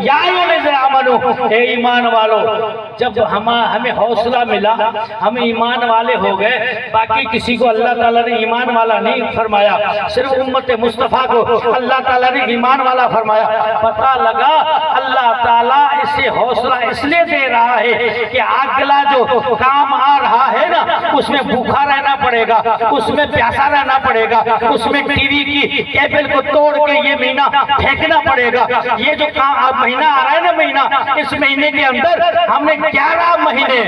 یا ایھا الذین آمنوا، اے ایمان والو، جب ہمیں حوصلہ ملا، ہم ایمان والے ہو گئے، باقی کسی کو اللہ تعالیٰ نے ایمان والا نہیں فرمایا، صرف امت مصطفیٰ کو اللہ تعالیٰ نے ایمان والا فرمایا۔ پتہ لگا اللہ تعالیٰ اسے حوصلہ اس لیے دے رہا ہے کہ اگلا جو کام آ رہا ہے نا، اس میں بھوکا رہنا پڑے گا، اس میں پیاسا رہنا پڑے گا، اس میں ٹی وی کی کیبل کو توڑ کے یہ مہینہ پھینکنا پڑے گا۔ یہ جو مہینہ آ رہا ہے نا مہینہ، اس مہینے کے اندر ہم نے 11 مہینے،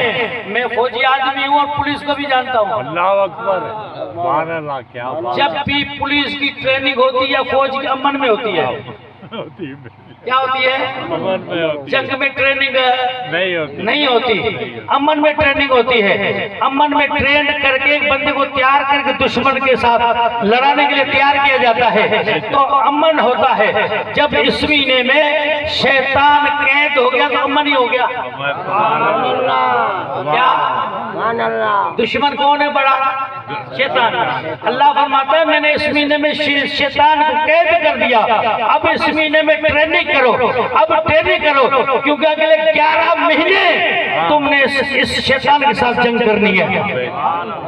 میں فوجی آدمی ہوں اور پولیس کو بھی جانتا ہوں، اللہ اکبر، سبحان اللہ، کیا بات جب بھی پولیس کی ٹریننگ ہوتی ہے فوج کی امن میں ہوتی ہے، کیا ہوتی ہے؟ جنگ میں ٹریننگ نہیں ہوتی، امن میں ٹریننگ ہوتی ہے۔ امن میں ٹرین کر کے ایک بندے کو تیار کر کے دشمن کے ساتھ لڑانے کے لیے تیار کیا جاتا ہے، تو امن ہوتا ہے۔ جب اس مہینے میں شیطان قید ہو گیا تو امن ہی ہو گیا۔ کیا دشمن کون ہے بڑا؟ شیطان۔ اللہ فرماتا ہے میں نے اس مہینے میں شیطان کو قید کر دیا، اب اس مہینے میں ٹریننگ کرو، اب ٹریننگ کرو، کیونکہ اگلے 11 مہینے تم نے اس شیطان کے ساتھ جنگ کرنی ہے۔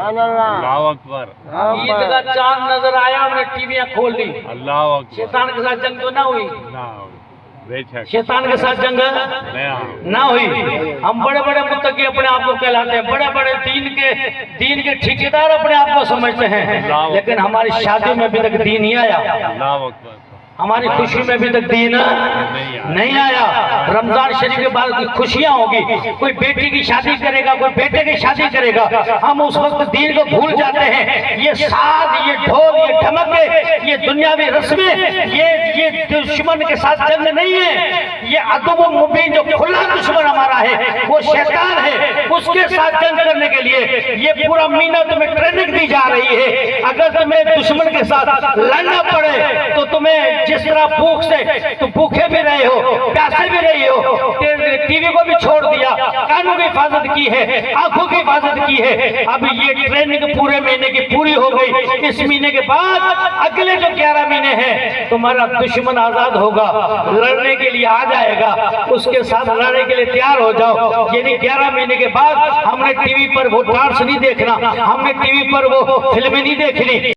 اللہ اکبر، عید کا چاند نظر آیا، ہم نے ٹی ویاں کھول لی، اللہ اکبر، شیطان کے ساتھ جنگ تو نہ ہوئی، بے شک شیطان کے ساتھ جنگ نہ ہوئی۔ ہم بڑے بڑے متقی اپنے آپ کو کہلاتے ہیں، بڑے بڑے دین کے ٹھیکیدار اپنے آپ کو سمجھتے ہیں، لیکن ہماری شادی میں ابھی تک دین نہیں آیا، اللہ اکبر، ہماری خوشی میں بھی تک دین نہیں آیا۔ رمضان شریف کے بعد خوشیاں ہوگی، کوئی بیٹی کی شادی کرے گا، کوئی بیٹے کی شادی کرے گا، ہم اس وقت دین کو بھول جاتے ہیں۔ یہ ساز، یہ ڈھول، یہ ڈھمکے، یہ دنیاوی رسمیں، یہ دشمن کے ساتھ جنگ نہیں ہے، یہ عدو مبین جو کھلا دشمن ہمارا ہے وہ شیطان ہے، اس کے ساتھ جنگ کرنے کے لیے یہ پورا مہینہ تمہیں ٹریننگ دی جا رہی ہے۔ اگر تمہیں دشمن کے ساتھ لڑنا پڑے تو تمہیں جس طرح بھوک سے تو بھوکے بھی رہے ہو، پیاسے بھی رہے ہو، ٹی وی کو بھی چھوڑ دیا، کانوں کی حفاظت کی ہے، آنکھوں کی حفاظت کی ہے۔ اب یہ ٹریننگ پورے مہینے کی پوری ہو گئی، اس مہینے کے بعد اگلے جو 11 مہینے ہیں تمہارا دشمن آزاد ہوگا، لڑنے کے لیے آ جائے گا، اس کے ساتھ لڑنے کے لیے تیار ہو جاؤ۔ یعنی 11 مہینے کے بعد ہم نے ٹی وی پر وہ ڈانس نہیں دیکھنا، ہم نے ٹی وی پر وہ فلمیں نہیں دیکھنی۔